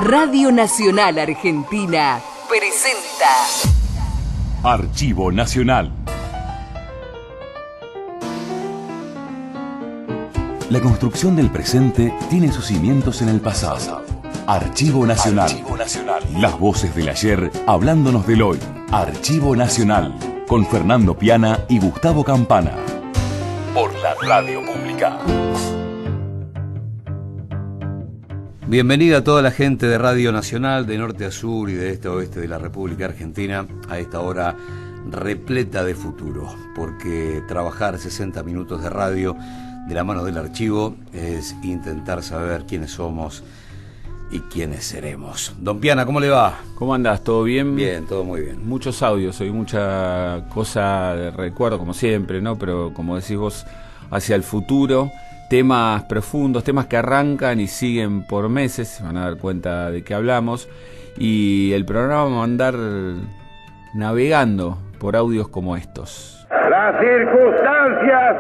Radio Nacional Argentina presenta Archivo Nacional. La construcción del presente tiene sus cimientos en el pasado. Archivo Nacional. Las voces del ayer hablándonos del hoy. Archivo Nacional. Con Fernando Piana y Gustavo Campana. Por la Radio Pública. Bienvenida a toda la gente de Radio Nacional, de norte a sur y de este a oeste de la República Argentina, a esta hora repleta de futuro, porque trabajar 60 minutos de radio de la mano del archivo es intentar saber quiénes somos y quiénes seremos. Don Piana, ¿cómo le va? ¿Cómo andás? ¿Todo bien? Bien, todo muy bien. Muchos audios, hoy mucha cosa de recuerdo, como siempre, ¿no? Pero como decís vos, hacia el futuro, temas profundos, temas que arrancan y siguen por meses, se van a dar cuenta de que hablamos, y el programa va a andar navegando por audios como estos. Las circunstancias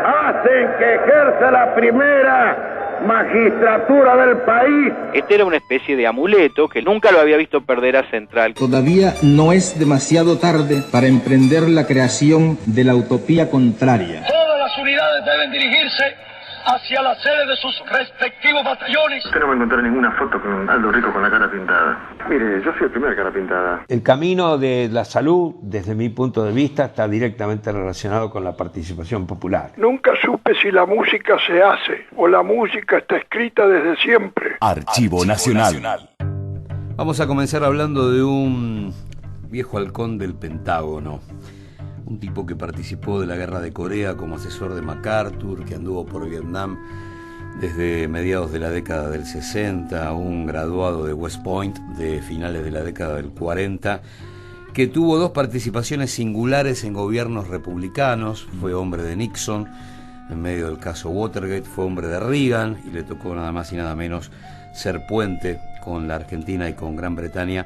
hacen que ejerza la primera magistratura del país. Este era una especie de amuleto que nunca lo había visto perder a Central. Todavía no es demasiado tarde para emprender la creación de la utopía contraria. Todas las unidades deben dirigirse hacia la sede de sus respectivos batallones. Usted no va a encontrar ninguna foto con Aldo Rico con la cara pintada. Mire, yo soy el primer cara pintada. El camino de la salud, desde mi punto de vista, está directamente relacionado con la participación popular. Nunca supe si la música se hace o la música está escrita desde siempre. Archivo Nacional. Vamos a comenzar hablando de un viejo halcón del Pentágono. Un tipo que participó de la guerra de Corea como asesor de MacArthur, que anduvo por Vietnam desde mediados de la década del 60, un graduado de West Point de finales de la década del 40, que tuvo dos participaciones singulares en gobiernos republicanos. Fue hombre de Nixon en medio del caso Watergate, fue hombre de Reagan y le tocó nada más y nada menos ser puente con la Argentina y con Gran Bretaña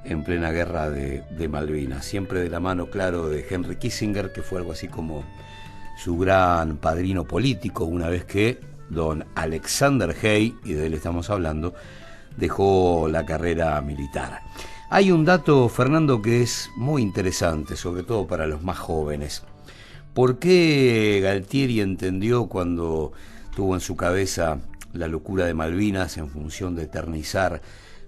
en plena guerra de Malvinas, siempre de la mano, claro, de Henry Kissinger, que fue algo así como su gran padrino político, una vez que don Alexander Haig, y de él estamos hablando, dejó la carrera militar. Hay un dato, Fernando, que es muy interesante, sobre todo para los más jóvenes. ¿Por qué Galtieri entendió, cuando tuvo en su cabeza la locura de Malvinas en función de eternizar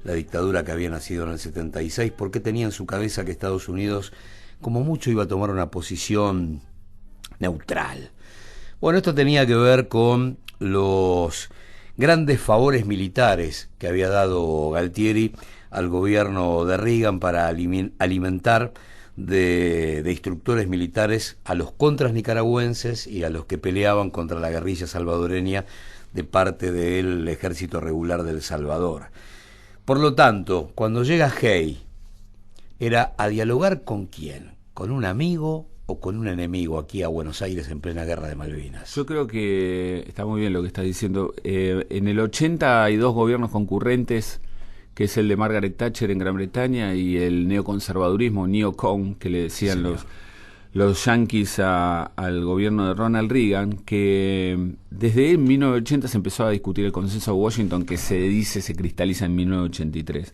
la dictadura que había nacido en el 76, por qué tenía en su cabeza que Estados Unidos, como mucho, iba a tomar una posición neutral? Bueno, esto tenía que ver con los grandes favores militares que había dado Galtieri al gobierno de Reagan para alimentar de instructores militares a los contras nicaragüenses y a los que peleaban contra la guerrilla salvadoreña de parte del ejército regular del Salvador. Por lo tanto, cuando llega Haig, ¿era a dialogar con quién? ¿Con un amigo o con un enemigo aquí a Buenos Aires en plena guerra de Malvinas? Yo creo que está muy bien lo que estás diciendo. En el 80 hay dos gobiernos concurrentes, que es el de Margaret Thatcher en Gran Bretaña y el neoconservadurismo, neocon, que le decían los yanquis al gobierno de Ronald Reagan, que desde 1980 se empezó a discutir el consenso de Washington, que se cristaliza en 1983.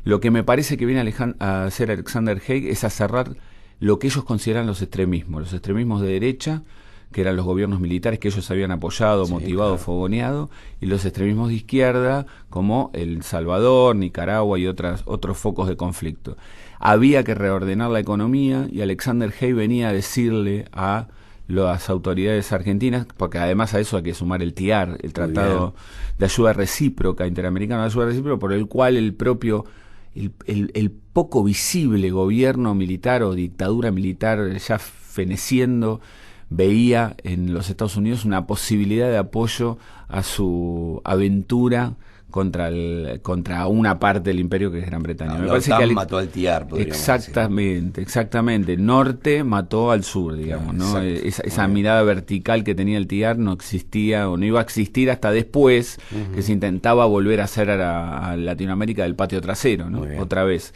Lo que me parece que viene a hacer Alexander Haig es a cerrar lo que ellos consideran los extremismos de derecha, que eran los gobiernos militares que ellos habían apoyado, motivado, claro, fogoneado, y los extremismos de izquierda, como El Salvador, Nicaragua y otros focos de conflicto. Había que reordenar la economía y Alexander Haig venía a decirle a las autoridades argentinas, porque además a eso hay que sumar el TIAR, el Tratado de Ayuda Recíproca, Interamericano de Ayuda Recíproca, por el cual el propio, el poco visible gobierno militar o dictadura militar ya feneciendo, veía en los Estados Unidos una posibilidad de apoyo a su aventura contra una parte del imperio que es Gran Bretaña. Me parece que mató al TIAR, podríamos decir. Exactamente. El norte mató al sur, digamos, ¿no? Esa mirada vertical que tenía el TIAR no existía o no iba a existir hasta después, que se intentaba volver a hacer a Latinoamérica del patio trasero, ¿no? Otra vez.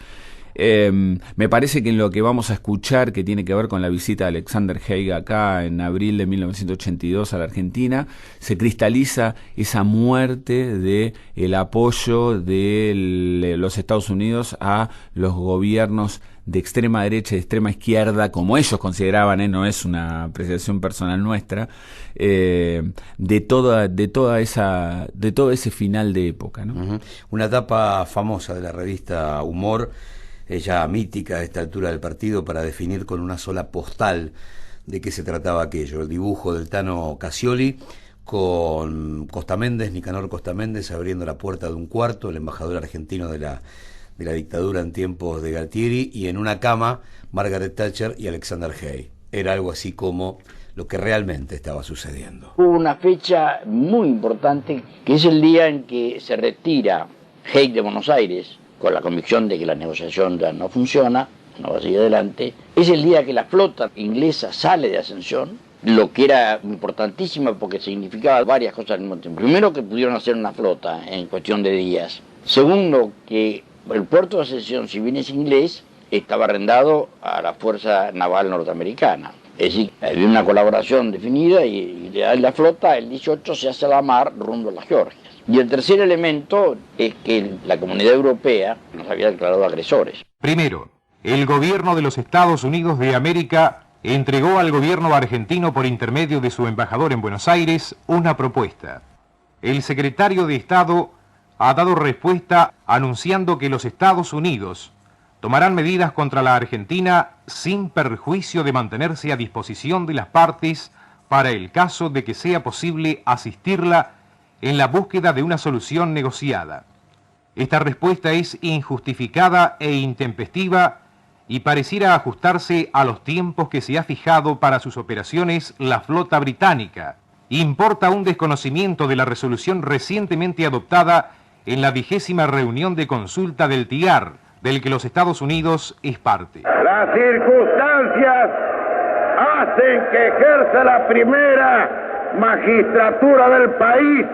Me parece que en lo que vamos a escuchar, que tiene que ver con la visita de Alexander Haig acá en abril de 1982 a la Argentina, se cristaliza esa muerte de el apoyo de los Estados Unidos a los gobiernos de extrema derecha y de extrema izquierda, como ellos consideraban, no es una apreciación personal nuestra, de todo ese final de época, ¿no? Uh-huh. Una etapa famosa de la revista Humor, ya mítica a esta altura del partido, para definir con una sola postal de qué se trataba aquello: el dibujo del Tano Casioli con Nicanor Costa Méndez abriendo la puerta de un cuarto, el embajador argentino de la dictadura en tiempos de Galtieri, y en una cama Margaret Thatcher y Alexander Haig. Era algo así como lo que realmente estaba sucediendo. Hubo una fecha muy importante, que es el día en que se retira Haig de Buenos Aires, con la convicción de que la negociación ya no funciona, no va a seguir adelante. Es el día que la flota inglesa sale de Ascensión, lo que era importantísimo porque significaba varias cosas al mismo tiempo. Primero, que pudieron hacer una flota en cuestión de días. Segundo, que el puerto de Ascensión, si bien es inglés, estaba arrendado a la Fuerza Naval Norteamericana. Es decir, había una colaboración definida y la flota, el 18, se hace a la mar rumbo a las Georgias. Y el tercer elemento es que la comunidad europea nos había declarado agresores. Primero, el gobierno de los Estados Unidos de América entregó al gobierno argentino, por intermedio de su embajador en Buenos Aires, una propuesta. El secretario de Estado ha dado respuesta anunciando que los Estados Unidos tomarán medidas contra la Argentina sin perjuicio de mantenerse a disposición de las partes para el caso de que sea posible asistirla en la búsqueda de una solución negociada. Esta respuesta es injustificada e intempestiva y pareciera ajustarse a los tiempos que se ha fijado para sus operaciones la flota británica. Importa un desconocimiento de la resolución recientemente adoptada en la 20ª reunión de consulta del TIAR, del que los Estados Unidos es parte. Las circunstancias hacen que ejerza la primera magistratura del país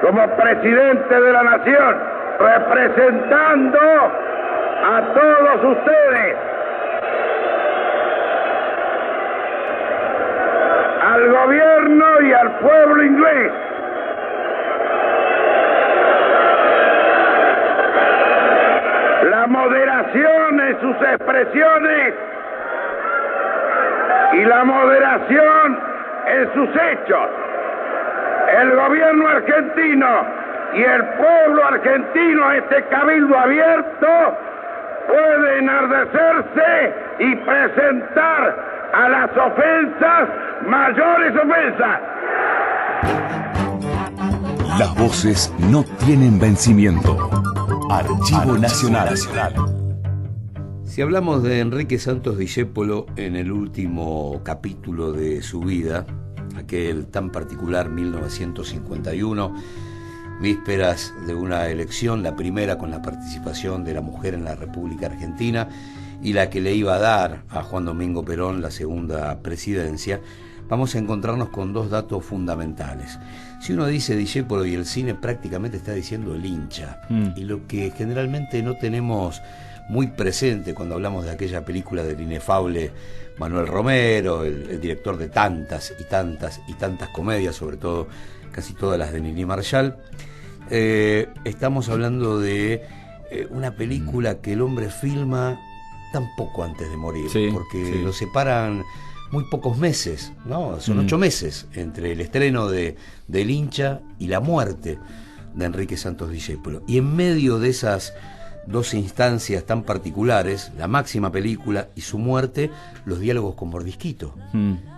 como presidente de la nación, representando a todos ustedes, al gobierno y al pueblo inglés. La moderación en sus expresiones y la moderación en sus hechos. El gobierno argentino y el pueblo argentino, este cabildo abierto, puede enardecerse y presentar a las ofensas mayores ofensas. Las voces no tienen vencimiento. Archivo Nacional. Si hablamos de Enrique Santos Discépolo en el último capítulo de su vida, aquel tan particular 1951, vísperas de una elección, la primera con la participación de la mujer en la República Argentina y la que le iba a dar a Juan Domingo Perón la segunda presidencia, vamos a encontrarnos con dos datos fundamentales. Si uno dice Discépolo y el cine, prácticamente está diciendo el hincha. Y lo que generalmente no tenemos muy presente cuando hablamos de aquella película del inefable Manuel Romero, el director de tantas y tantas y tantas comedias, sobre todo casi todas las de Nini Marshall, estamos hablando de una película que el hombre filma tan poco antes de morir, porque lo separan muy pocos meses, ¿no? Son 8 meses entre el estreno de El hincha y la muerte de Enrique Santos Discépolo. Y en medio de esas dos instancias tan particulares, la máxima película y su muerte, los diálogos con Mordisquito,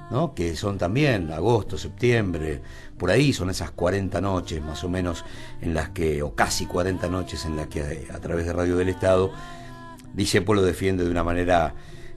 ¿no? Que son también agosto, septiembre, por ahí son esas 40 noches más o menos en las que, o casi 40 noches en las que a través de Radio del Estado, Discépolo defiende de una manera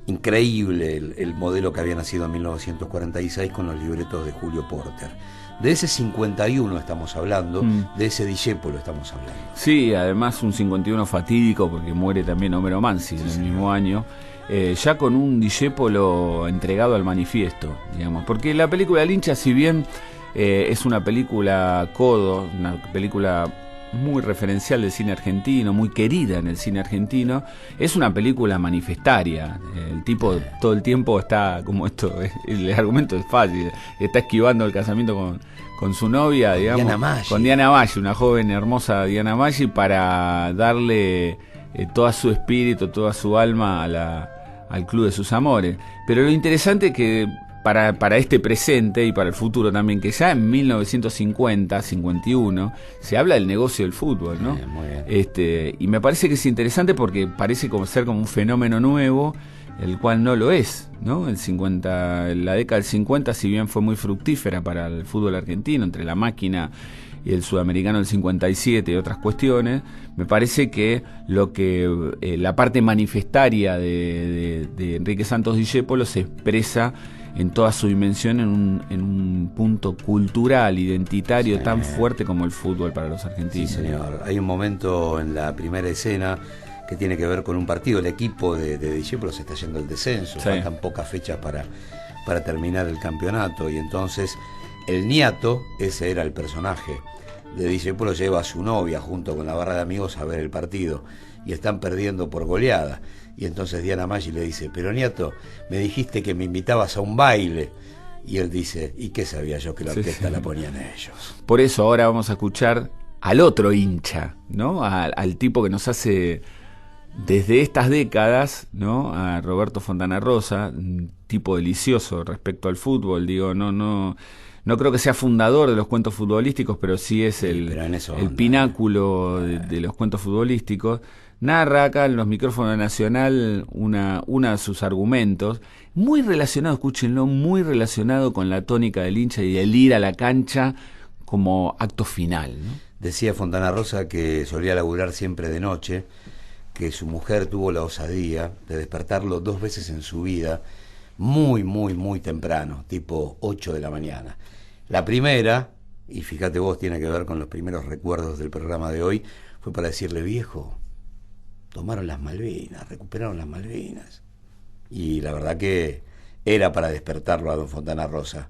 increíble el modelo que había nacido en 1946 con los libretos de Julio Porter. De ese 51 estamos hablando, de ese Discépolo estamos hablando. Sí, además un 51 fatídico porque muere también Homero Mansi en el mismo año, ya con un Discépolo entregado al manifiesto, digamos, porque la película El hincha, si bien es una película codo, una película muy referencial del cine argentino, muy querida en el cine argentino. Es una película manifestaria. El tipo todo el tiempo está como esto, el argumento es fácil, está esquivando el casamiento con su novia, digamos, Diana Maggi. con Diana Maggi, una joven hermosa Diana Maggi, para darle todo su espíritu, toda su alma al club de sus amores. Pero lo interesante es que para este presente y para el futuro también, que ya en 1950-51 se habla del negocio del fútbol, ¿no? Muy bien. Y me parece que es interesante porque parece ser como un fenómeno nuevo, el cual no lo es, ¿no? La década del 50, si bien fue muy fructífera para el fútbol argentino, entre la máquina y el sudamericano del 57 y otras cuestiones, me parece que la parte manifestaria de Enrique Santos Discépolo se expresa en toda su dimensión en un punto cultural, identitario, tan fuerte como el fútbol para los argentinos. Sí, señor. Hay un momento en la primera escena que tiene que ver con un partido. El equipo de Discépolo se está yendo al descenso, faltan pocas fechas para terminar el campeonato, y entonces el niato, ese era el personaje de Discépolo, lleva a su novia junto con la barra de amigos a ver el partido, y están perdiendo por goleada. Y entonces Diana Maggi le dice: pero niato, me dijiste que me invitabas a un baile. Y él dice: ¿y qué sabía yo que la orquesta la ponían ellos? Por eso ahora vamos a escuchar al otro hincha, ¿no? Al tipo que nos hace desde estas décadas, ¿no? A Roberto Fontana Rosa, un tipo delicioso respecto al fútbol. Digo, no creo que sea fundador de los cuentos futbolísticos, pero sí es el pináculo de los cuentos futbolísticos. Narra acá en los micrófonos de Nacional una de sus argumentos, muy relacionado, escúchenlo, muy relacionado con la tónica del hincha y el ir a la cancha como acto final, ¿no? Decía Fontana Rosa que solía laburar siempre de noche, que su mujer tuvo la osadía de despertarlo 2 veces en su vida, muy, muy, muy temprano, tipo 8 de la mañana. La primera, y fíjate vos, tiene que ver con los primeros recuerdos del programa de hoy, fue para decirle: viejo, tomaron las Malvinas, recuperaron las Malvinas. Y la verdad que era para despertarlo a don Fontana Rosa.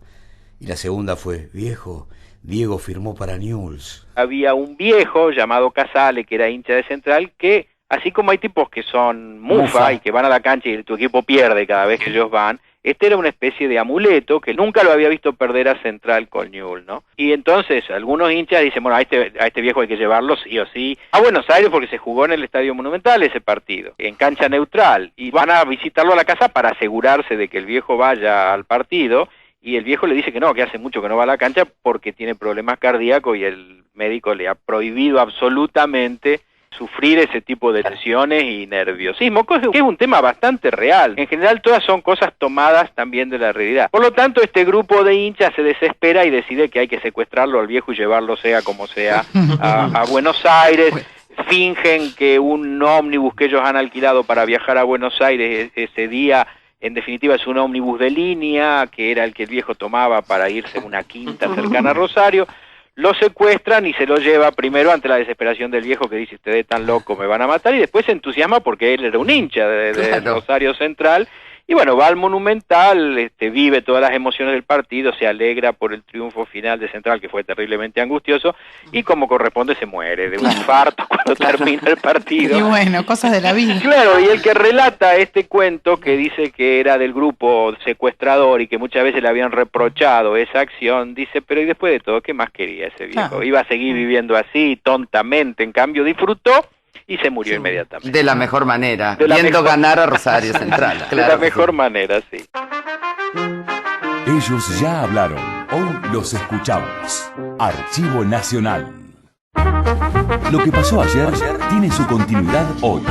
Y la segunda fue: viejo, Diego firmó para Newell's. Había un viejo llamado Casale, que era hincha de Central, que así como hay tipos que son mufa y que van a la cancha y tu equipo pierde cada vez que ellos van, este era una especie de amuleto que nunca lo había visto perder a Central con Newell's, ¿no? Y entonces algunos hinchas dicen: bueno, a este viejo hay que llevarlo sí o sí a Buenos Aires, porque se jugó en el Estadio Monumental ese partido, en cancha neutral, y van a visitarlo a la casa para asegurarse de que el viejo vaya al partido, y el viejo le dice que no, que hace mucho que no va a la cancha porque tiene problemas cardíacos y el médico le ha prohibido absolutamente sufrir ese tipo de tensiones y nerviosismo, que es un tema bastante real. En general todas son cosas tomadas también de la realidad. Por lo tanto, este grupo de hinchas se desespera y decide que hay que secuestrarlo al viejo y llevarlo sea como sea a Buenos Aires. Fingen que un ómnibus que ellos han alquilado para viajar a Buenos Aires ese día, en definitiva, es un ómnibus de línea, que era el que el viejo tomaba para irse a una quinta cercana a Rosario. Lo secuestran y se lo lleva primero ante la desesperación del viejo, que dice: ustedes están locos, me van a matar, y después se entusiasma porque él era un hincha de Rosario Central, y bueno, va al Monumental, vive todas las emociones del partido, se alegra por el triunfo final de Central, que fue terriblemente angustioso, y como corresponde se muere de un infarto cuando termina el partido. Y bueno, cosas de la vida. Claro, y el que relata este cuento, que dice que era del grupo secuestrador y que muchas veces le habían reprochado esa acción, dice: pero y después de todo, ¿qué más quería ese viejo? Claro. Iba a seguir viviendo así, tontamente, en cambio disfrutó y se murió inmediatamente. De la mejor manera, viendo ganar a Rosario Central. Claro, de la mejor manera, sí. Ellos ya hablaron, hoy los escuchamos. Archivo Nacional. Lo que pasó ayer tiene su continuidad hoy.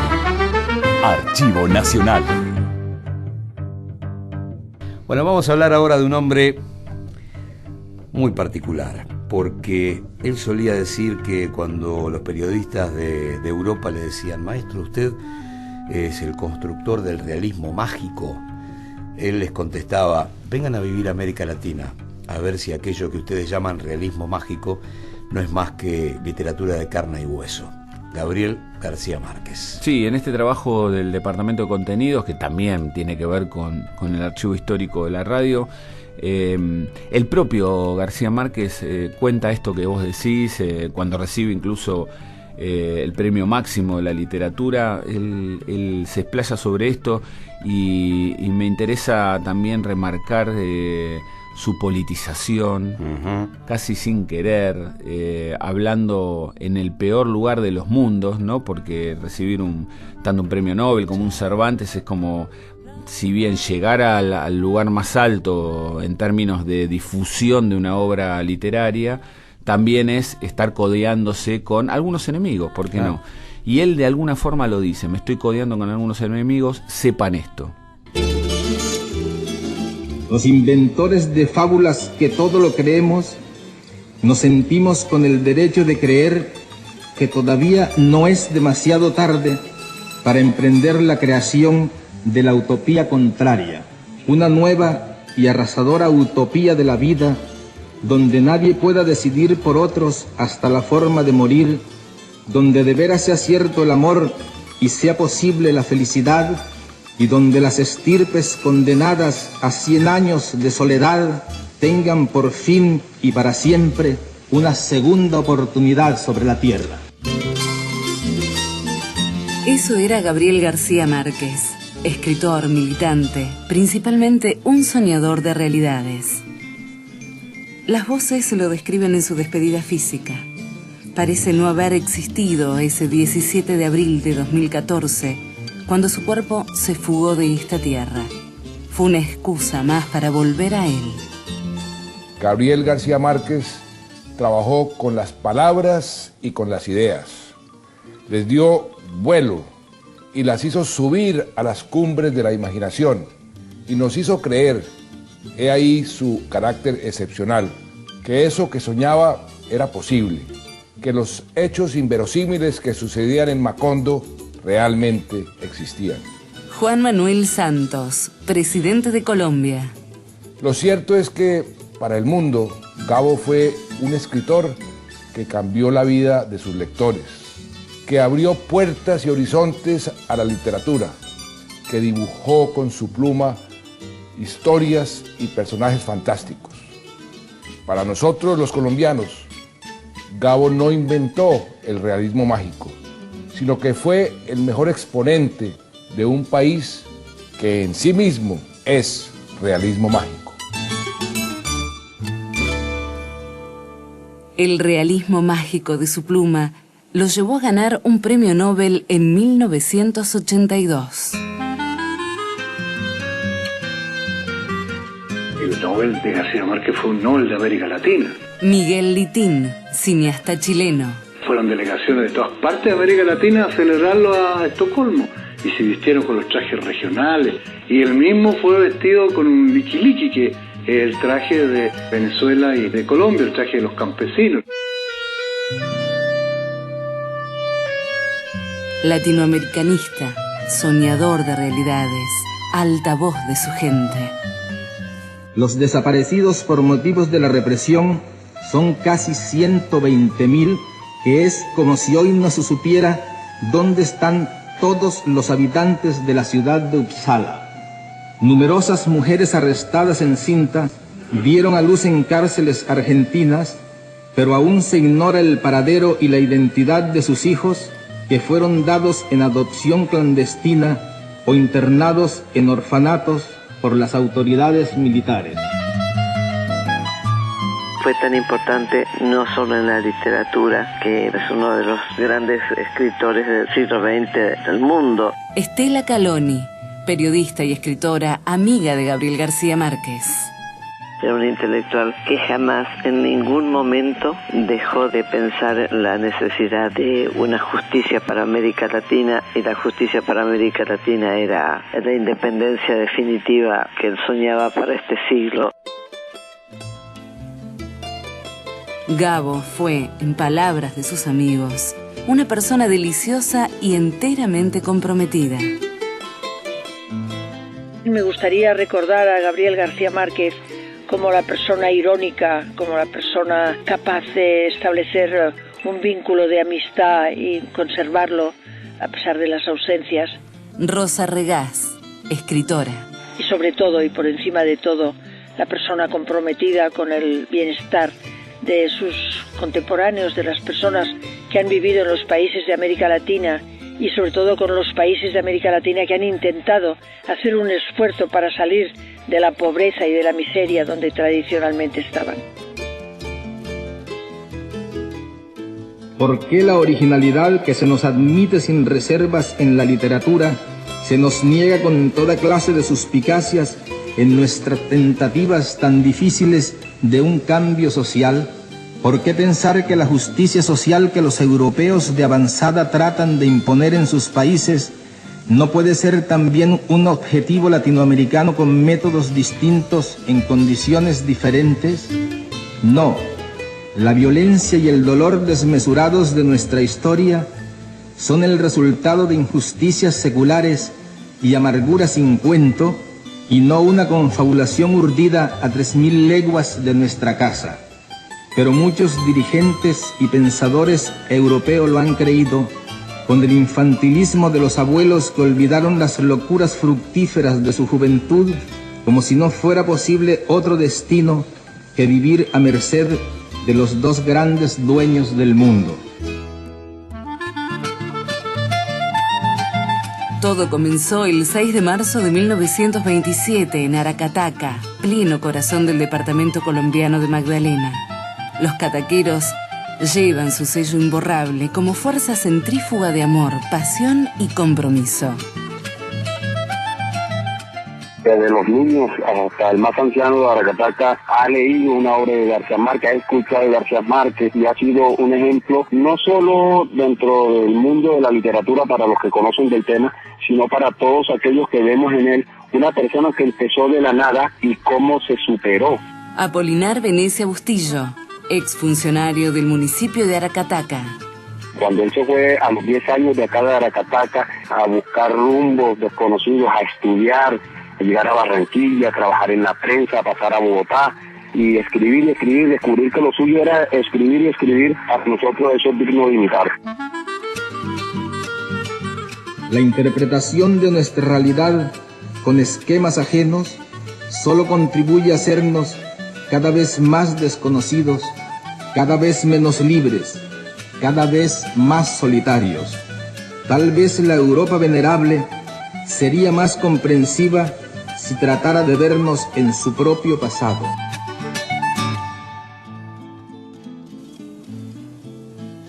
Archivo Nacional. Bueno, vamos a hablar ahora de un hombre muy particular, porque él solía decir que cuando los periodistas de Europa le decían: maestro, usted es el constructor del realismo mágico, él les contestaba: vengan a vivir a América Latina, a ver si aquello que ustedes llaman realismo mágico no es más que literatura de carne y hueso. Gabriel García Márquez. Sí, en este trabajo del Departamento de Contenidos, que también tiene que ver con el archivo histórico de la radio, el propio García Márquez cuenta esto que vos decís, cuando recibe incluso el premio máximo de la literatura, él se explaya sobre esto y me interesa también remarcar su politización, casi sin querer, hablando en el peor lugar de los mundos, ¿no? Porque recibir tanto un premio Nobel como un Cervantes es como, si bien llegar al lugar más alto en términos de difusión de una obra literaria, también es estar codeándose con algunos enemigos, ¿por qué no? Y él de alguna forma lo dice: me estoy codeando con algunos enemigos, sepan esto. Los inventores de fábulas que todo lo creemos, nos sentimos con el derecho de creer que todavía no es demasiado tarde para emprender la creación de la utopía contraria, una nueva y arrasadora utopía de la vida, donde nadie pueda decidir por otros hasta la forma de morir, donde de veras sea cierto el amor y sea posible la felicidad, y donde las estirpes condenadas a 100 años de soledad tengan por fin y para siempre una segunda oportunidad sobre la tierra. Eso era Gabriel García Márquez, escritor, militante, principalmente un soñador de realidades. Las voces lo describen en su despedida física. Parece no haber existido ese 17 de abril de 2014, cuando su cuerpo se fugó de esta tierra. Fue una excusa más para volver a él. Gabriel García Márquez trabajó con las palabras y con las ideas. Les dio vuelo y las hizo subir a las cumbres de la imaginación y nos hizo creer, he ahí su carácter excepcional, que eso que soñaba era posible, que los hechos inverosímiles que sucedían en Macondo realmente existían. Juan Manuel Santos, presidente de Colombia. Lo cierto es que para el mundo, Gabo fue un escritor que cambió la vida de sus lectores, que abrió puertas y horizontes a la literatura, que dibujó con su pluma historias y personajes fantásticos. Para nosotros los colombianos, Gabo no inventó el realismo mágico, sino que fue el mejor exponente de un país que en sí mismo es realismo mágico. El realismo mágico de su pluma lo llevó a ganar un premio Nobel en 1982. El Nobel de García Márquez fue un Nobel de América Latina. Miguel Litín, cineasta chileno. Fueron delegaciones de todas partes de América Latina a celebrarlo a Estocolmo y se vistieron con los trajes regionales y él mismo fue vestido con un liquiliqui, que es el traje de Venezuela y de Colombia, el traje de los campesinos. Latinoamericanista, soñador de realidades, altavoz de su gente. Los desaparecidos por motivos de la represión son casi 120.000, que es como si hoy no se supiera dónde están todos los habitantes de la ciudad de Uppsala. Numerosas mujeres arrestadas en cinta dieron a luz en cárceles argentinas, pero aún se ignora el paradero y la identidad de sus hijos, que fueron dados en adopción clandestina o internados en orfanatos por las autoridades militares. Fue tan importante no solo en la literatura, que es uno de los grandes escritores del siglo XX del mundo. Estela Caloni, periodista y escritora, amiga de Gabriel García Márquez. Era un intelectual que jamás en ningún momento dejó de pensar en la necesidad de una justicia para América Latina, y la justicia para América Latina era la independencia definitiva que él soñaba para este siglo. Gabo fue, en palabras de sus amigos, una persona deliciosa y enteramente comprometida. Me gustaría recordar a Gabriel García Márquez como la persona irónica, como la persona capaz de establecer un vínculo de amistad y conservarlo a pesar de las ausencias. Rosa Regás, escritora. Y sobre todo, y por encima de todo, la persona comprometida con el bienestar de sus contemporáneos, de las personas que han vivido en los países de América Latina y sobre todo con los países de América Latina que han intentado hacer un esfuerzo para salir de la pobreza y de la miseria donde tradicionalmente estaban. ¿Por qué la originalidad que se nos admite sin reservas en la literatura se nos niega con toda clase de suspicacias en nuestras tentativas tan difíciles de un cambio social? ¿Por qué pensar que la justicia social que los europeos de avanzada tratan de imponer en sus países no puede ser también un objetivo latinoamericano con métodos distintos en condiciones diferentes? No. La violencia y el dolor desmesurados de nuestra historia son el resultado de injusticias seculares y amarguras sin cuento, y no una confabulación urdida a 3000 leguas de nuestra casa. Pero muchos dirigentes y pensadores europeos lo han creído, con el infantilismo de los abuelos que olvidaron las locuras fructíferas de su juventud, como si no fuera posible otro destino que vivir a merced de los dos grandes dueños del mundo. Todo comenzó el 6 de marzo de 1927 en Aracataca, pleno corazón del departamento colombiano de Magdalena. Los cataqueros llevan su sello imborrable como fuerza centrífuga de amor, pasión y compromiso. Desde los niños hasta el más anciano de Aracataca ha leído una obra de García Márquez, ha escuchado de García Márquez y ha sido un ejemplo no solo dentro del mundo de la literatura para los que conocen del tema, sino para todos aquellos que vemos en él una persona que empezó de la nada y cómo se superó. Apolinar Venecia Bustillo, exfuncionario del municipio de Aracataca. Cuando él se fue a los 10 años de acá de Aracataca a buscar rumbos desconocidos, a estudiar, a llegar a Barranquilla, a trabajar en la prensa, a pasar a Bogotá y escribir, descubrir que lo suyo era escribir y escribir, a nosotros eso es digno de imitar. La interpretación de nuestra realidad con esquemas ajenos solo contribuye a hacernos cada vez más desconocidos, cada vez menos libres, cada vez más solitarios. Tal vez la Europa venerable sería más comprensiva si tratara de vernos en su propio pasado.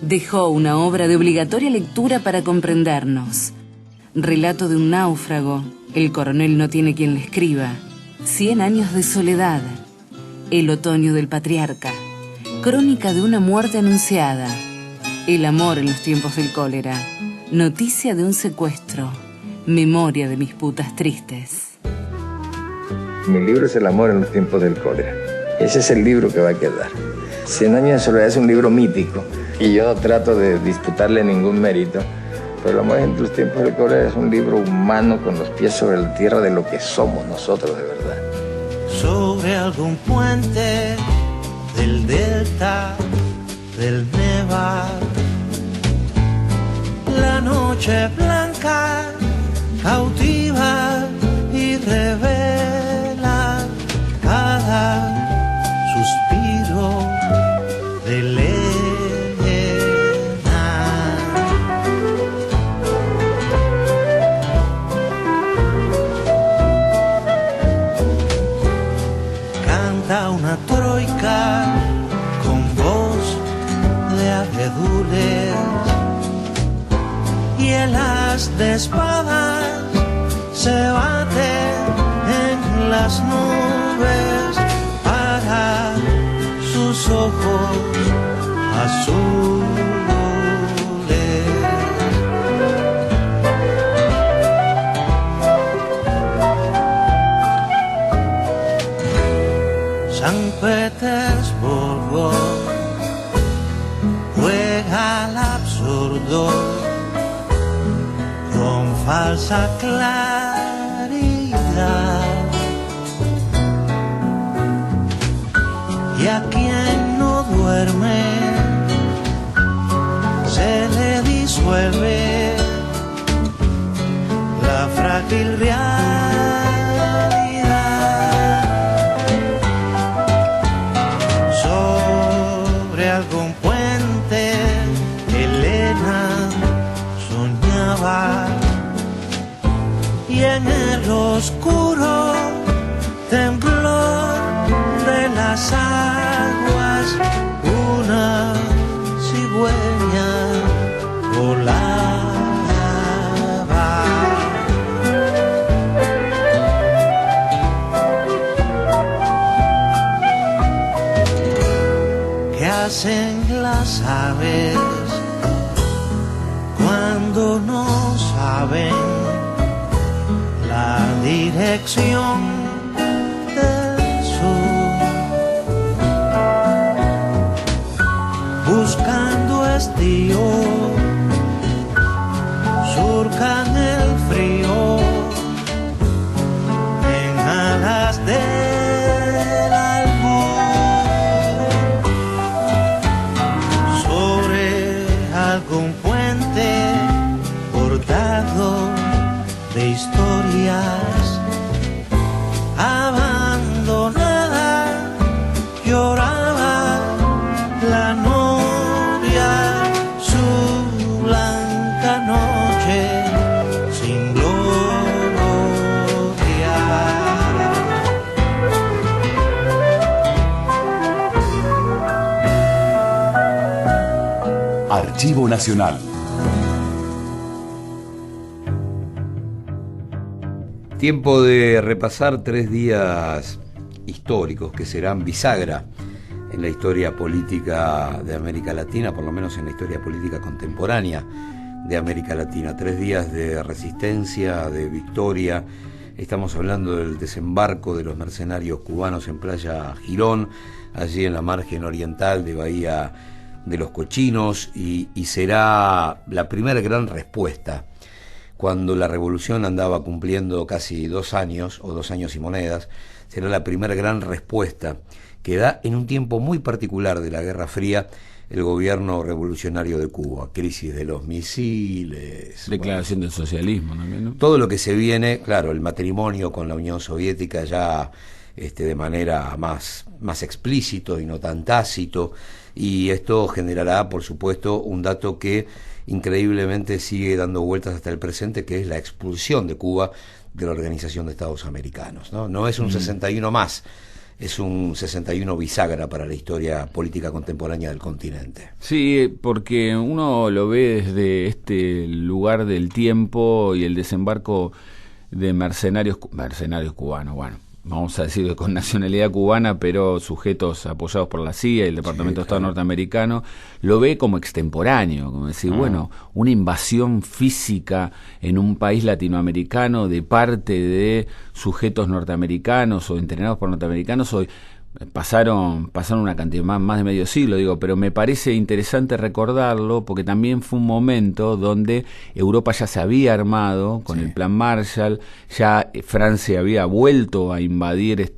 Dejó una obra de obligatoria lectura para comprendernos. Relato de un náufrago, el coronel no tiene quien le escriba. 100 años de soledad, el otoño del patriarca, crónica de una muerte anunciada, el amor en los tiempos del cólera, noticia de un secuestro, memoria de mis putas tristes. Mi libro es El amor en los tiempos del cólera. Ese es el libro que va a quedar. 100 años de soledad es un libro mítico y yo no trato de disputarle ningún mérito, pero El amor en los tiempos del cólera es un libro humano con los pies sobre la tierra de lo que somos nosotros de verdad. Sobre algún puente del delta del Nevar, la noche blanca cautiva y revela cada suspiro de Elena. Canta una troika con voz de abedules y el as de espadas se bate en las nubes para sus ojos azules. San Petersburgo juega al absurdo con falsa claridad y a quien no duerme se le disuelve la frágil realidad. Sobre algún puente Elena soñaba, y en el oscuro temblor de las aguas una cigüeña volaba. ¿Qué hacen las aves cuando no saben la dirección del sur? Buscando estío, surcan el frío en alas del albur. Sobre algún puente bordado de historias, abandonada lloraba la novia su blanca noche sin gloria. Archivo Nacional. Tiempo de repasar 3 días históricos que serán bisagra en la historia política de América Latina, por lo menos en la historia política contemporánea de América Latina. 3 días de resistencia, de victoria. Estamos hablando del desembarco de los mercenarios cubanos en Playa Girón, allí en la margen oriental de Bahía de los Cochinos, y será la primera gran respuesta. Cuando la revolución andaba cumpliendo casi 2 años, o 2 años y monedas, será la primera gran respuesta que da en un tiempo muy particular de la Guerra Fría el gobierno revolucionario de Cuba. Crisis de los misiles. Declaración del socialismo también, ¿no? Todo lo que se viene, claro, el matrimonio con la Unión Soviética ya de manera más explícito y no tan tácito, y esto generará, por supuesto, un dato que increíblemente sigue dando vueltas hasta el presente, que es la expulsión de Cuba de la Organización de Estados Americanos, ¿no? No es un 61 más, es un 61 bisagra para la historia política contemporánea del continente. Sí, porque uno lo ve desde este lugar del tiempo y el desembarco de mercenarios cubanos, bueno, vamos a decir con nacionalidad cubana, pero sujetos apoyados por la CIA y el Departamento de Estado norteamericano, lo ve como extemporáneo, como decir, bueno, una invasión física en un país latinoamericano de parte de sujetos norteamericanos o entrenados por norteamericanos. Hoy pasaron una cantidad más de medio siglo, digo, pero me parece interesante recordarlo porque también fue un momento donde Europa ya se había armado con el Plan Marshall, ya Francia había vuelto a invadir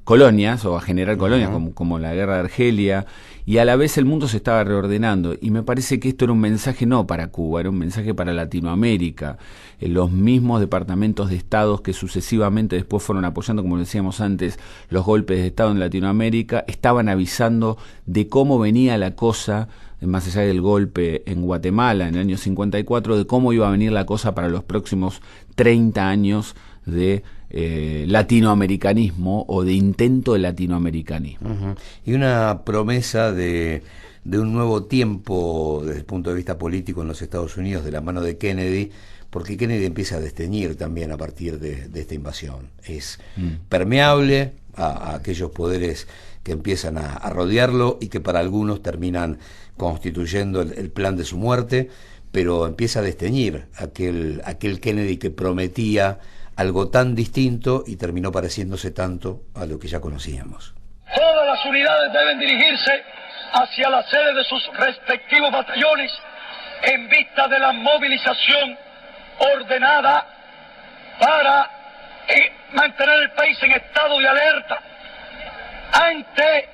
colonias o a generar colonias como la guerra de Argelia, y a la vez el mundo se estaba reordenando, y me parece que esto era un mensaje no para Cuba, era un mensaje para Latinoamérica. Los mismos departamentos de Estados que sucesivamente después fueron apoyando, como decíamos antes, los golpes de Estado en Latinoamérica, estaban avisando de cómo venía la cosa, más allá del golpe en Guatemala en el año 54, de cómo iba a venir la cosa para los próximos 30 años de latinoamericanismo o de intento de latinoamericanismo. Y una promesa de un nuevo tiempo desde el punto de vista político en los Estados Unidos de la mano de Kennedy, porque Kennedy empieza a desteñir también a partir de esta invasión. Es permeable a aquellos poderes que empiezan a rodearlo y que para algunos terminan constituyendo el plan de su muerte, pero empieza a desteñir aquel Kennedy que prometía algo tan distinto y terminó pareciéndose tanto a lo que ya conocíamos. Todas las unidades deben dirigirse hacia la sede de sus respectivos batallones en vista de la movilización ordenada para mantener el país en estado de alerta ante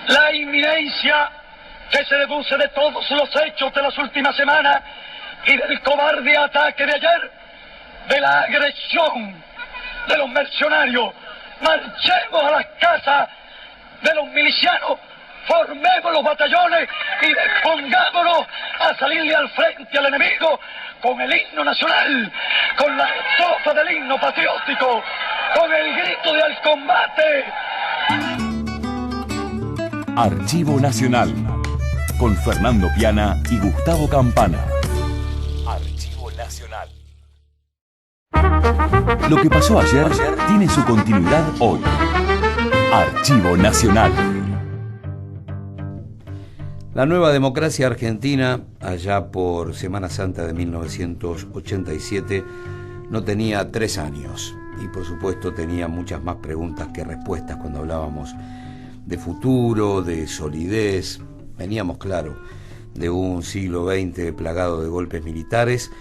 la inminencia que se deduce de todos los hechos de las últimas semanas y del cobarde ataque de ayer, de la agresión de los mercenarios. Marchemos a las casas de los milicianos, formemos los batallones y dispongámonos a salirle al frente al enemigo con el himno nacional, con la estrofa del himno patriótico, con el grito de al combate. Archivo Nacional, con Fernando Piana y Gustavo Campana. Archivo Nacional. Lo que pasó ayer tiene su continuidad hoy. Archivo Nacional. La nueva democracia argentina, allá por Semana Santa de 1987, no tenía 3 años y por supuesto tenía muchas más preguntas que respuestas cuando hablábamos de futuro, de solidez. Veníamos, claro, de un siglo XX plagado de golpes militares,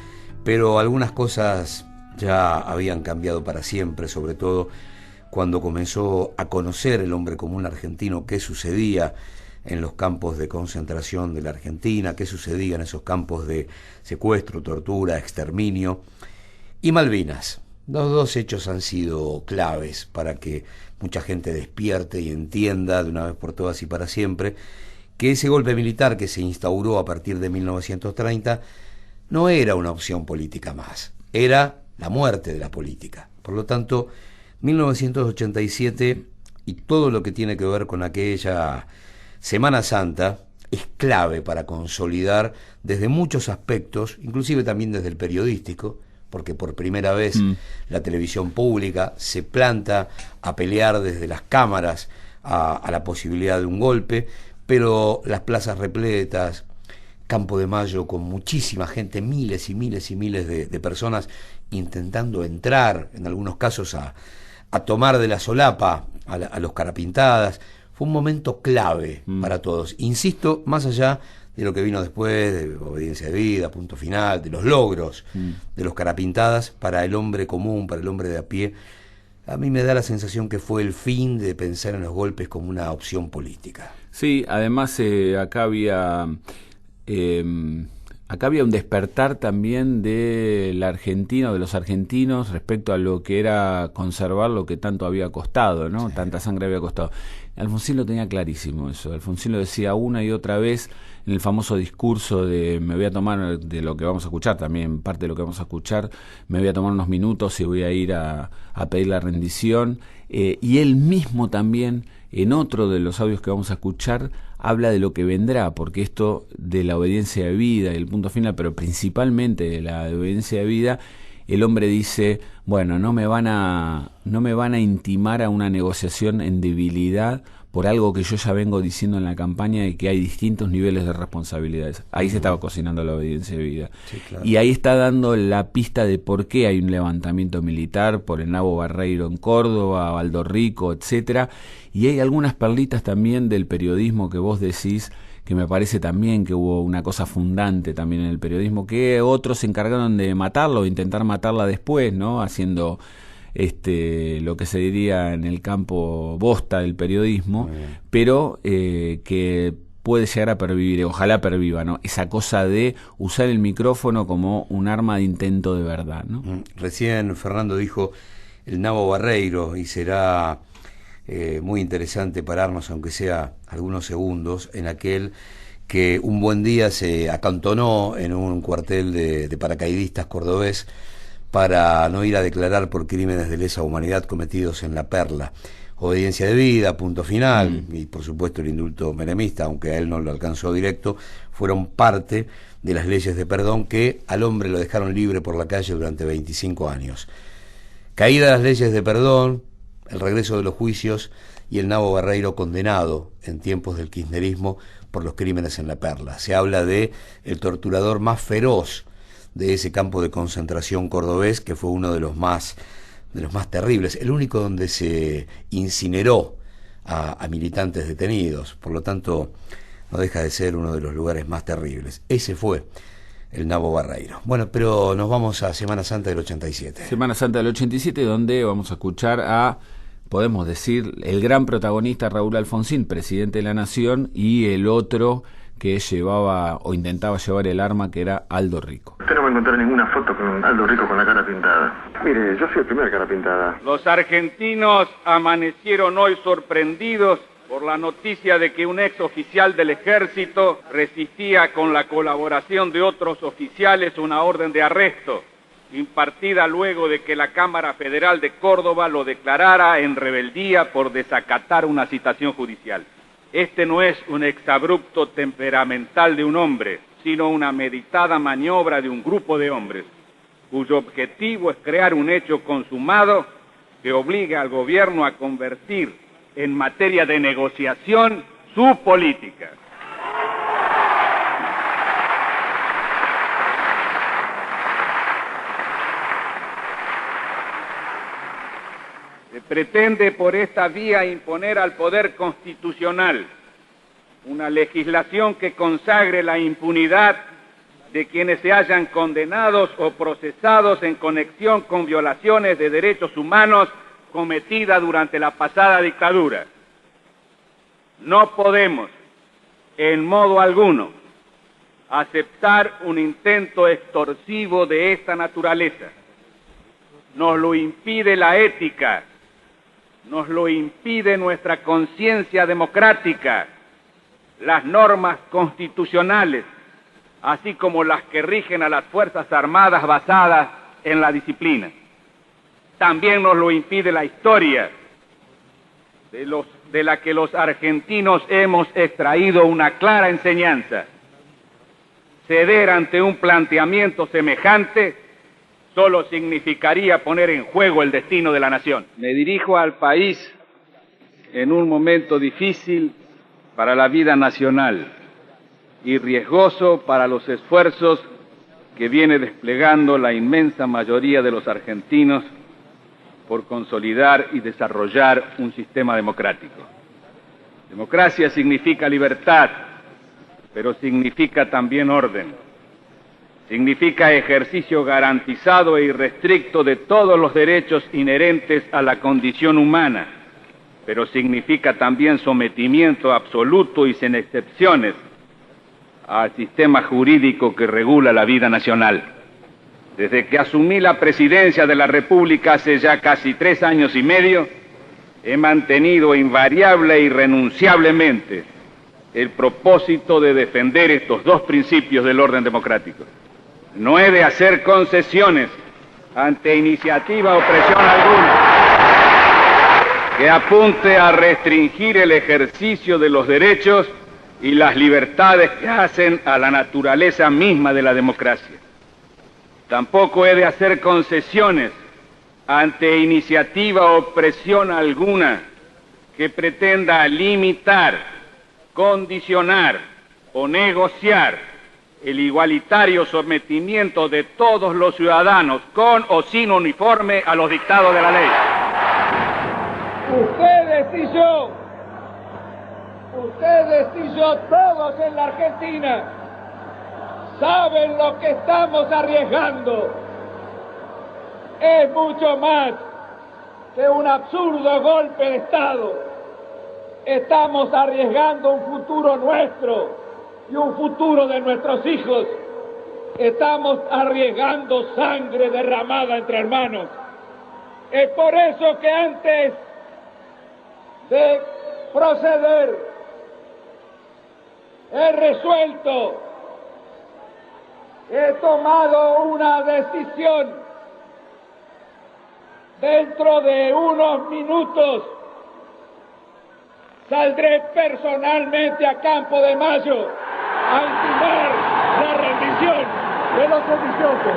pero algunas cosas ya habían cambiado para siempre, sobre todo cuando comenzó a conocer el hombre común argentino qué sucedía en los campos de concentración de la Argentina, qué sucedía en esos campos de secuestro, tortura, exterminio. Y Malvinas. Los 2 hechos han sido claves para que mucha gente despierte y entienda de una vez por todas y para siempre que ese golpe militar que se instauró a partir de 1930 no era una opción política más, era la muerte de la política. Por lo tanto, 1987 y todo lo que tiene que ver con aquella Semana Santa es clave para consolidar desde muchos aspectos, inclusive también desde el periodístico, porque por primera vez la televisión pública se planta a pelear desde las cámaras a la posibilidad de un golpe, pero las plazas repletas, Campo de Mayo con muchísima gente, miles y miles y miles de personas intentando entrar, en algunos casos a tomar de la solapa a los carapintadas. Fue un momento clave para todos. Insisto, más allá de lo que vino después, de Obediencia de Vida, Punto Final, de los logros de los carapintadas, para el hombre común, para el hombre de a pie, a mí me da la sensación que fue el fin de pensar en los golpes como una opción política. Sí, además acá había un despertar también de la Argentina, de los argentinos, respecto a lo que era conservar lo que tanto había costado, ¿no? Sí. Tanta sangre había costado. Alfonsín lo tenía clarísimo eso. Alfonsín lo decía una y otra vez en el famoso discurso de me voy a tomar, de lo que vamos a escuchar también, parte de lo que vamos a escuchar, me voy a tomar unos minutos y voy a ir a pedir la rendición. Y él mismo también, en otro de los audios que vamos a escuchar, habla de lo que vendrá, porque esto de la obediencia de vida y el punto final, pero principalmente de la obediencia de vida, el hombre dice, bueno, no me van a intimar a una negociación en debilidad por algo que yo ya vengo diciendo en la campaña y que hay distintos niveles de responsabilidades. Ahí se estaba cocinando la obediencia de vida. Sí, claro. Y ahí está dando la pista de por qué hay un levantamiento militar por el Nabo Barreiro en Córdoba, Valdo Rico, etcétera. Y hay algunas perlitas también del periodismo que vos decís, que me parece también que hubo una cosa fundante también en el periodismo, que otros se encargaron de matarlo, de intentar matarla después, ¿no? Haciendo lo que se diría en el campo bosta del periodismo, pero que puede llegar a pervivir, ojalá perviva, ¿no? Esa cosa de usar el micrófono como un arma de intento de verdad, ¿no? Recién Fernando dijo el Nabo Barreiro, y será muy interesante pararnos, aunque sea algunos segundos, en aquel que un buen día se acantonó en un cuartel de paracaidistas cordobés para no ir a declarar por crímenes de lesa humanidad cometidos en La Perla. Obediencia de vida, Punto Final, y por supuesto el indulto menemista, aunque a él no lo alcanzó directo, fueron parte de las leyes de perdón que al hombre lo dejaron libre por la calle durante 25 años. Caídas las leyes de perdón, el regreso de los juicios y el Nabo Barreiro condenado en tiempos del kirchnerismo por los crímenes en La Perla. Se habla de el torturador más feroz de ese campo de concentración cordobés, que fue uno de los más terribles, el único donde se incineró a militantes detenidos. Por lo tanto, no deja de ser uno de los lugares más terribles. Ese fue el Nabo Barreiro. Bueno, pero nos vamos a Semana Santa del 87. Semana Santa del 87, donde vamos a escuchar a podemos decir, el gran protagonista Raúl Alfonsín, presidente de la Nación, y el otro que llevaba o intentaba llevar el arma, que era Aldo Rico. Usted no va a encontrar ninguna foto con Aldo Rico con la cara pintada. Mire, yo soy el primer cara pintada. Los argentinos amanecieron hoy sorprendidos por la noticia de que un ex oficial del ejército resistía con la colaboración de otros oficiales una orden de arresto, impartida luego de que la Cámara Federal de Córdoba lo declarara en rebeldía por desacatar una citación judicial. Este no es un exabrupto temperamental de un hombre, sino una meditada maniobra de un grupo de hombres, cuyo objetivo es crear un hecho consumado que obligue al gobierno a convertir en materia de negociación su política. Se pretende por esta vía imponer al poder constitucional una legislación que consagre la impunidad de quienes se hayan condenados o procesados en conexión con violaciones de derechos humanos cometidas durante la pasada dictadura. No podemos, en modo alguno, aceptar un intento extorsivo de esta naturaleza. Nos lo impide la ética, nos lo impide nuestra conciencia democrática, las normas constitucionales, así como las que rigen a las Fuerzas Armadas basadas en la disciplina. También nos lo impide la historia, de la que los argentinos hemos extraído una clara enseñanza. Ceder ante un planteamiento semejante solo significaría poner en juego el destino de la nación. Me dirijo al país en un momento difícil para la vida nacional y riesgoso para los esfuerzos que viene desplegando la inmensa mayoría de los argentinos por consolidar y desarrollar un sistema democrático. Democracia significa libertad, pero significa también orden. Significa ejercicio garantizado e irrestricto de todos los derechos inherentes a la condición humana, pero significa también sometimiento absoluto y sin excepciones al sistema jurídico que regula la vida nacional. Desde que asumí la presidencia de la República hace ya casi 3 años y medio, he mantenido invariable e irrenunciablemente el propósito de defender estos dos principios del orden democrático. No he de hacer concesiones ante iniciativa o presión alguna que apunte a restringir el ejercicio de los derechos y las libertades que hacen a la naturaleza misma de la democracia. Tampoco he de hacer concesiones ante iniciativa o presión alguna que pretenda limitar, condicionar o negociar el igualitario sometimiento de todos los ciudadanos, con o sin uniforme, a los dictados de la ley. Ustedes y yo, todos en la Argentina, saben lo que estamos arriesgando. Es mucho más que un absurdo golpe de Estado. Estamos arriesgando un futuro nuestro y un futuro de nuestros hijos. Estamos arriesgando sangre derramada entre hermanos. Es por eso que antes de proceder, he resuelto, he tomado una decisión. Dentro de unos minutos saldré personalmente a Campo de Mayo a intimar la rendición de los sediciosos.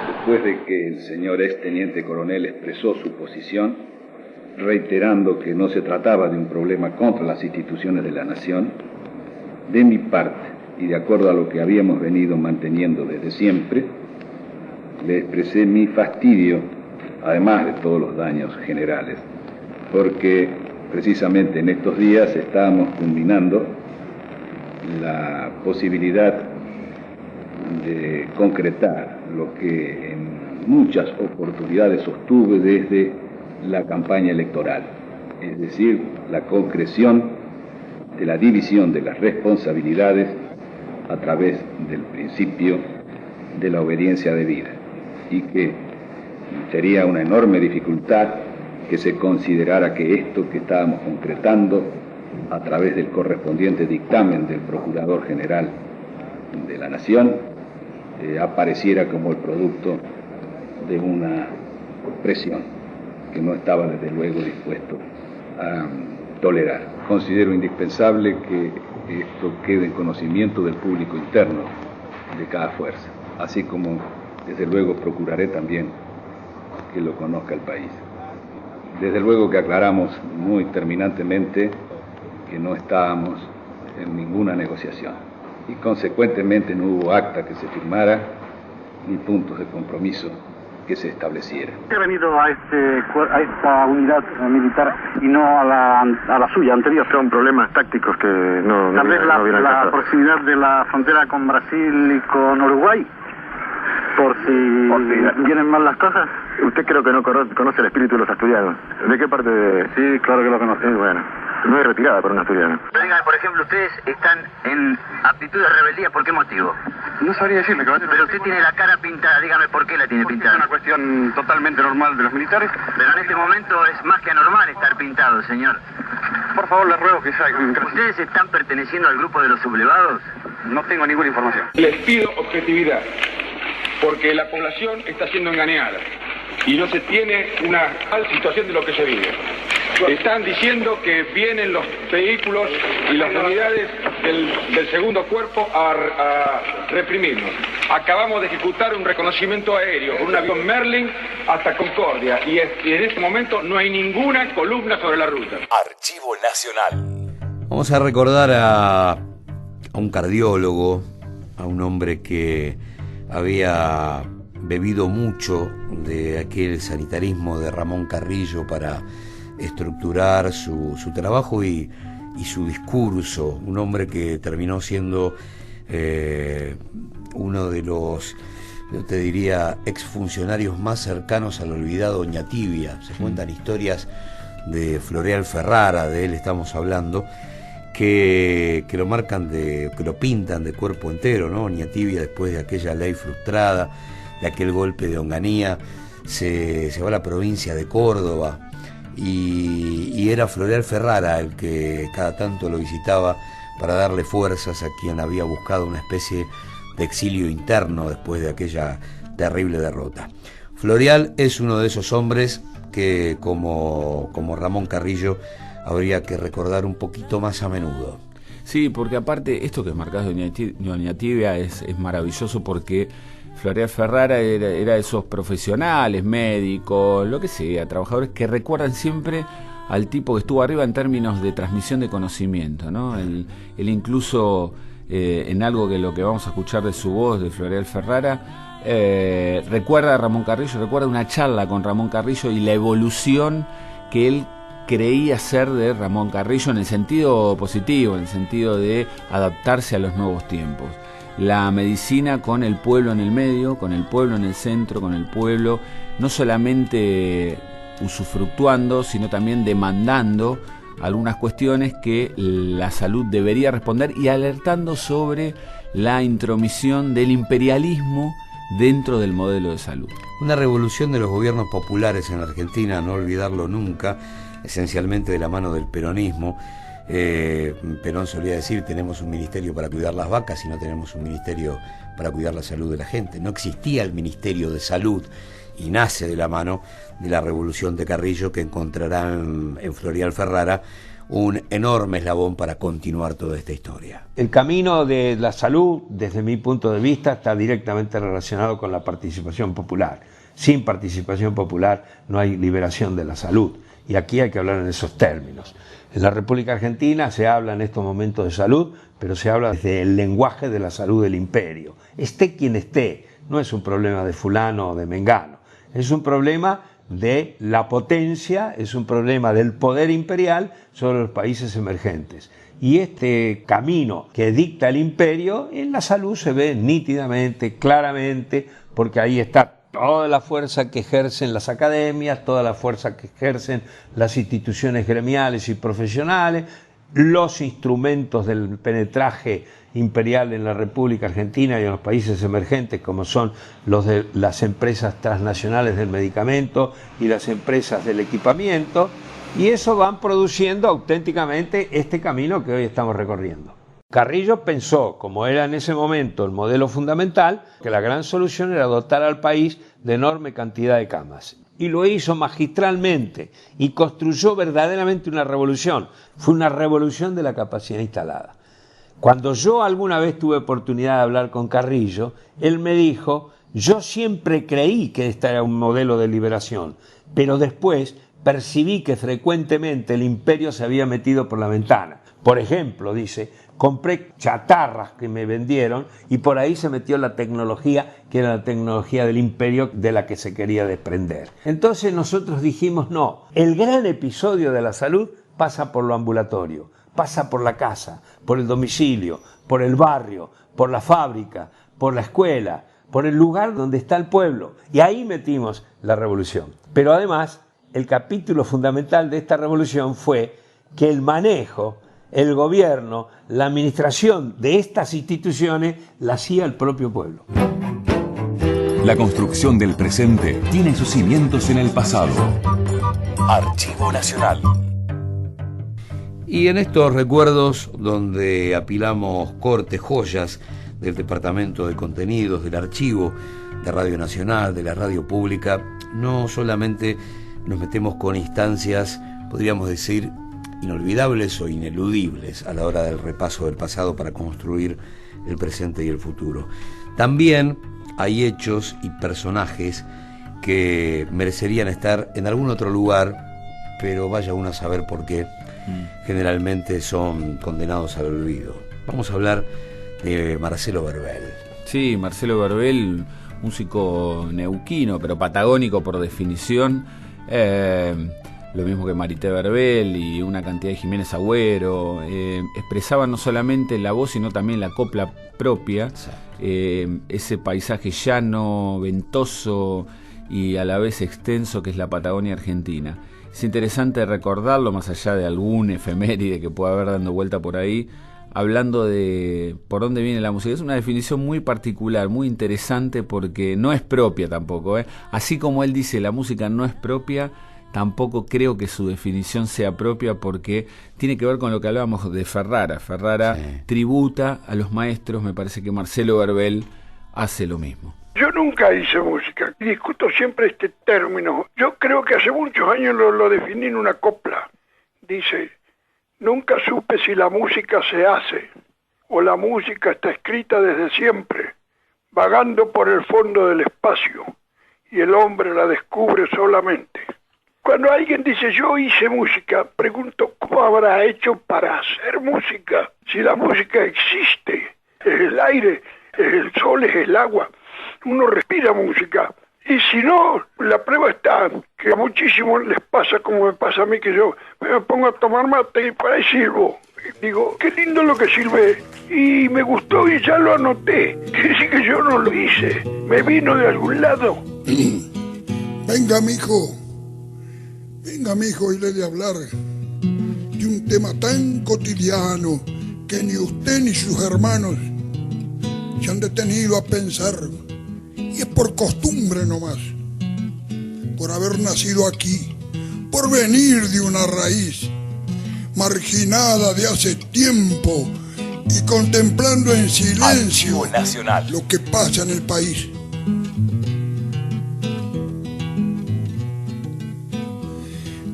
Después de que el señor exteniente coronel expresó su posición, reiterando que no se trataba de un problema contra las instituciones de la nación, de mi parte, y de acuerdo a lo que habíamos venido manteniendo desde siempre, le expresé mi fastidio, además de todos los daños generales, porque precisamente en estos días estábamos culminando la posibilidad de concretar lo que en muchas oportunidades sostuve desde la campaña electoral, es decir, la concreción de la división de las responsabilidades a través del principio de la obediencia debida, y que sería una enorme dificultad que se considerara que esto que estábamos concretando a través del correspondiente dictamen del Procurador General de la Nación apareciera como el producto de una presión que no estaba desde luego dispuesto a tolerar. Considero indispensable que esto quede en conocimiento del público interno de cada fuerza, así como desde luego procuraré también que lo conozca el país. Desde luego que aclaramos muy terminantemente que no estábamos en ninguna negociación y consecuentemente no hubo acta que se firmara ni puntos de compromiso que se estableciera. ¿Qué ha venido a esta unidad militar y no a la suya anterior? Son problemas tácticos que no tal vez la proximidad de la frontera con Brasil y con Uruguay, por si vienen mal las cosas. Usted creo que no conoce el espíritu de los asturianos. ¿De qué parte de...? Sí, claro que lo conoce. Bueno, no es retirada para un asturiano. Dígame, por ejemplo, ustedes están en aptitud de rebeldía, ¿por qué motivo? No sabría decirle, caballero. Pero usted tiene la cara pintada, dígame por qué la tiene pintada. Es una cuestión totalmente normal de los militares. Pero en este momento es más que anormal estar pintado, señor. Por favor, le ruego que salga. ¿Ustedes están perteneciendo al grupo de los sublevados? No tengo ninguna información. Les pido objetividad, porque la población está siendo engañada y no se tiene una real situación de lo que se vive. Están diciendo que vienen los vehículos y las unidades del segundo cuerpo a reprimirnos. Acabamos de ejecutar un reconocimiento aéreo con un avión Merlin hasta Concordia y en este momento no hay ninguna columna sobre la ruta. Archivo Nacional. Vamos a recordar a un cardiólogo, a un hombre que había bebido mucho de aquel sanitarismo de Ramón Carrillo para estructurar su trabajo y su discurso, un hombre que terminó siendo uno de los, yo te diría, exfuncionarios más cercanos al olvidado Oñatibia. Se cuentan historias de Floreal Ferrara, de él estamos hablando, que lo marcan que lo pintan de cuerpo entero, ¿no? Oñatibia, después de aquella ley frustrada, de aquel golpe de Onganía, se va a la provincia de Córdoba y era Floreal Ferrara el que cada tanto lo visitaba para darle fuerzas a quien había buscado una especie de exilio interno después de aquella terrible derrota. Floreal es uno de esos hombres que, como Ramón Carrillo, habría que recordar un poquito más a menudo. Sí, porque aparte, esto que marcás de Oñatibia es maravilloso, porque Floreal Ferrara era de esos profesionales, médicos, lo que sea, trabajadores que recuerdan siempre al tipo que estuvo arriba en términos de transmisión de conocimiento, ¿no? Él incluso, en algo que lo que vamos a escuchar de su voz, de Floreal Ferrara, recuerda a Ramón Carrillo, recuerda una charla con Ramón Carrillo y la evolución que él creía ser de Ramón Carrillo en el sentido positivo, en el sentido de adaptarse a los nuevos tiempos. La medicina con el pueblo en el medio, con el pueblo en el centro, con el pueblo no solamente usufructuando, sino también demandando algunas cuestiones que la salud debería responder y alertando sobre la intromisión del imperialismo dentro del modelo de salud. Una revolución de los gobiernos populares en Argentina, no olvidarlo nunca, esencialmente de la mano del peronismo. Perón solía decir: tenemos un ministerio para cuidar las vacas y no tenemos un ministerio para cuidar la salud de la gente. No existía el Ministerio de Salud y nace de la mano de la revolución de Carrillo, que encontrarán en Floreal Ferrara un enorme eslabón para continuar toda esta historia. El camino de la salud, desde mi punto de vista, está directamente relacionado con la participación popular. Sin participación popular no hay liberación de la salud, y aquí hay que hablar en esos términos. En la República Argentina se habla en estos momentos de salud, pero se habla desde el lenguaje de la salud del imperio. Esté quien esté, no es un problema de fulano o de mengano, es un problema de la potencia, es un problema del poder imperial sobre los países emergentes. Y este camino que dicta el imperio, en la salud se ve nítidamente, claramente, porque ahí está Toda la fuerza que ejercen las academias, toda la fuerza que ejercen las instituciones gremiales y profesionales, los instrumentos del penetraje imperial en la República Argentina y en los países emergentes, como son los de las empresas transnacionales del medicamento y las empresas del equipamiento, y eso van produciendo auténticamente este camino que hoy estamos recorriendo. Carrillo pensó, como era en ese momento el modelo fundamental, que la gran solución era dotar al país de enorme cantidad de camas. Y lo hizo magistralmente y construyó verdaderamente una revolución. Fue una revolución de la capacidad instalada. Cuando yo alguna vez tuve oportunidad de hablar con Carrillo, él me dijo, yo siempre creí que este era un modelo de liberación, pero después percibí que frecuentemente el imperio se había metido por la ventana. Por ejemplo, dice, compré chatarras que me vendieron y por ahí se metió la tecnología, que era la tecnología del imperio de la que se quería desprender. Entonces nosotros dijimos, no, el gran episodio de la salud pasa por lo ambulatorio, pasa por la casa, por el domicilio, por el barrio, por la fábrica, por la escuela, por el lugar donde está el pueblo. Y ahí metimos la revolución. Pero además, el capítulo fundamental de esta revolución fue que el manejo, el gobierno, la administración de estas instituciones la hacía el propio pueblo. La construcción del presente tiene sus cimientos en el pasado. Archivo Nacional. Y en estos recuerdos, donde apilamos cortes, joyas del Departamento de Contenidos, del Archivo de Radio Nacional, de la Radio Pública, no solamente nos metemos con instancias, podríamos decir, inolvidables o ineludibles a la hora del repaso del pasado para construir el presente y el futuro. También hay hechos y personajes que merecerían estar en algún otro lugar, pero vaya uno a saber por qué. Generalmente son condenados al olvido. Vamos a hablar de Marcelo Verbel. Sí, Marcelo Verbel, músico neuquino, pero patagónico por definición. Lo mismo que Marité Verbel y una cantidad de Jiménez Agüero, expresaban no solamente la voz sino también la copla propia, ese paisaje llano, ventoso y a la vez extenso que es la Patagonia Argentina. Es interesante recordarlo, más allá de algún efeméride que pueda haber dando vuelta por ahí, hablando de por dónde viene la música. Es una definición muy particular, muy interesante, porque no es propia tampoco, Así como él dice la música no es propia, tampoco creo que su definición sea propia, porque tiene que ver con lo que hablábamos de Ferrara. Ferrara tributa a los maestros, me parece que Marcelo Verbel hace lo mismo. Yo nunca hice música, discuto siempre este término. Yo creo que hace muchos años lo definí en una copla. Dice, nunca supe si la música se hace o la música está escrita desde siempre, vagando por el fondo del espacio, y el hombre la descubre solamente. Cuando alguien dice yo hice música, pregunto cómo habrá hecho para hacer música, si la música existe, es el aire, es el sol, es el agua, uno respira música. Y si no, la prueba está, que a muchísimos les pasa como me pasa a mí, que yo me pongo a tomar mate y por ahí silbo. Y digo, qué lindo lo que silbé, y me gustó y ya lo anoté. Quiere decir que yo no lo hice, me vino de algún lado. Venga, mijo, y le de hablar de un tema tan cotidiano que ni usted ni sus hermanos se han detenido a pensar, y es por costumbre nomás, por haber nacido aquí, por venir de una raíz marginada de hace tiempo y contemplando en silencio lo que pasa en el país.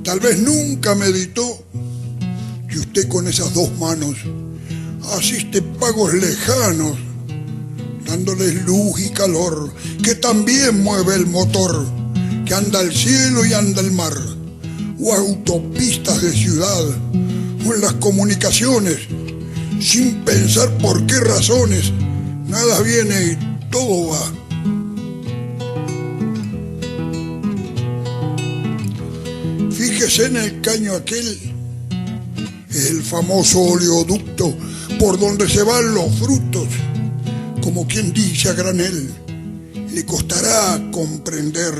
Tal vez nunca meditó que usted con esas dos manos asiste pagos lejanos, dándoles luz y calor, que también mueve el motor, que anda al cielo y anda al mar, o autopistas de ciudad, o en las comunicaciones, sin pensar por qué razones, nada viene y todo va. Fíjese en el caño aquel, el famoso oleoducto por donde se van los frutos, como quien dice a granel, le costará comprender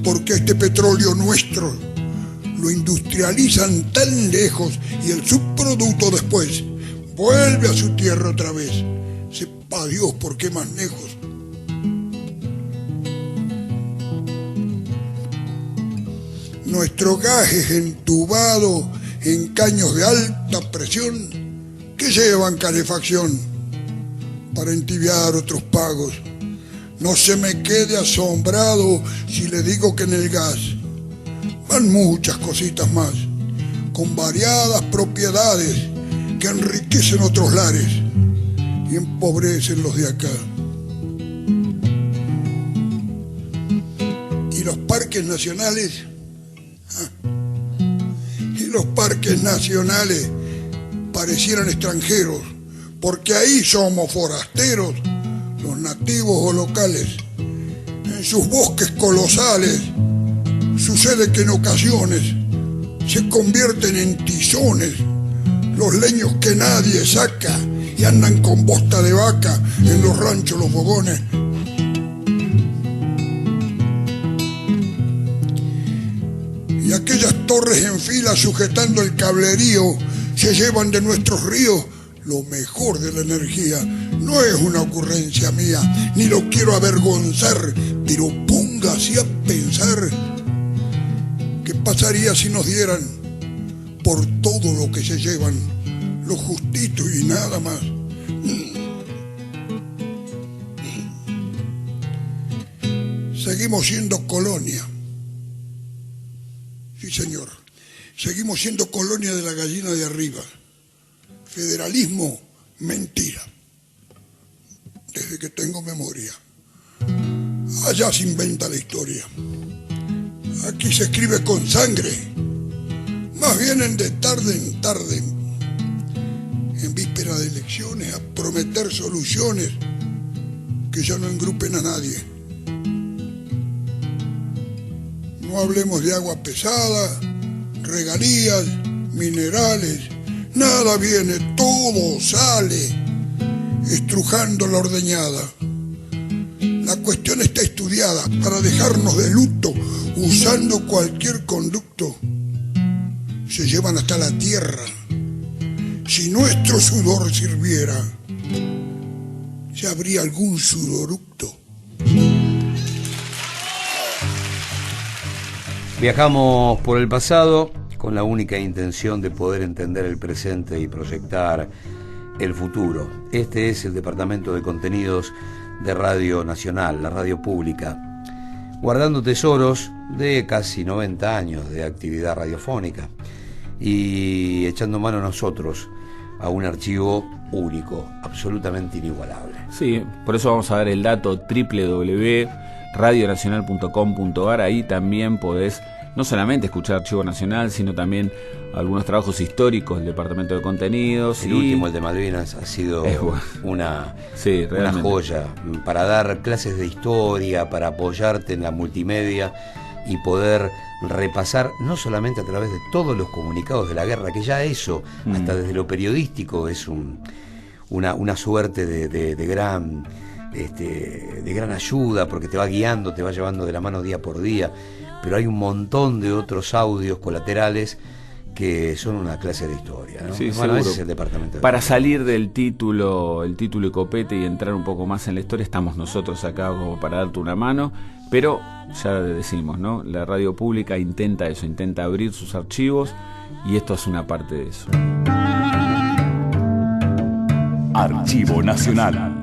por qué este petróleo nuestro lo industrializan tan lejos y el subproducto después vuelve a su tierra otra vez. Sepa Dios por qué más lejos. Nuestro gas es entubado en caños de alta presión que llevan calefacción para entibiar otros pagos. No se me quede asombrado si le digo que en el gas van muchas cositas más, con variadas propiedades que enriquecen otros lares y empobrecen los de acá. Y los parques nacionales, parecieran extranjeros, porque ahí somos forasteros, los nativos o locales. En sus bosques colosales sucede que en ocasiones se convierten en tizones los leños que nadie saca y andan con bosta de vaca en los ranchos, los fogones. Y aquellas torres en fila sujetando el cablerío se llevan de nuestros ríos lo mejor de la energía. No es una ocurrencia mía, ni lo quiero avergonzar, pero póngase a pensar qué pasaría si nos dieran por todo lo que se llevan, lo justito y nada más. Seguimos siendo colonia. Sí, señor. Seguimos siendo colonia de la gallina de arriba. Federalismo, mentira. Desde que tengo memoria. Allá se inventa la historia. Aquí se escribe con sangre. Más vienen de tarde en tarde, en víspera de elecciones, a prometer soluciones que ya no engrupen a nadie. No hablemos de agua pesada, regalías, minerales. Nada viene, todo sale, estrujando la ordeñada. La cuestión está estudiada para dejarnos de luto, usando cualquier conducto. Se llevan hasta la tierra. Si nuestro sudor sirviera, ¿ya habría algún sudoructo? Viajamos por el pasado con la única intención de poder entender el presente y proyectar el futuro. Este es el Departamento de Contenidos de Radio Nacional, la radio pública, guardando tesoros de casi 90 años de actividad radiofónica y echando mano nosotros a un archivo único, absolutamente inigualable. Sí, por eso vamos a dar el dato www.radionacional.com.ar. Ahí también podés no solamente escuchar Archivo Nacional, sino también algunos trabajos históricos del Departamento de Contenidos. El último, el de Malvinas, ha sido una joya para dar clases de historia, para apoyarte en la multimedia y poder repasar no solamente a través de todos los comunicados de la guerra, que ya eso, hasta desde lo periodístico, es una suerte de gran ayuda, porque te va guiando, te va llevando de la mano día por día, pero hay un montón de otros audios colaterales que son una clase de historia, ¿no? Sí, bueno, seguro. ese es el departamento. Para salir del título y copete y entrar un poco más en la historia, estamos nosotros acá como para darte una mano, pero ya decimos, ¿no? La radio pública intenta eso, intenta abrir sus archivos y esto es una parte de eso. Archivo Nacional.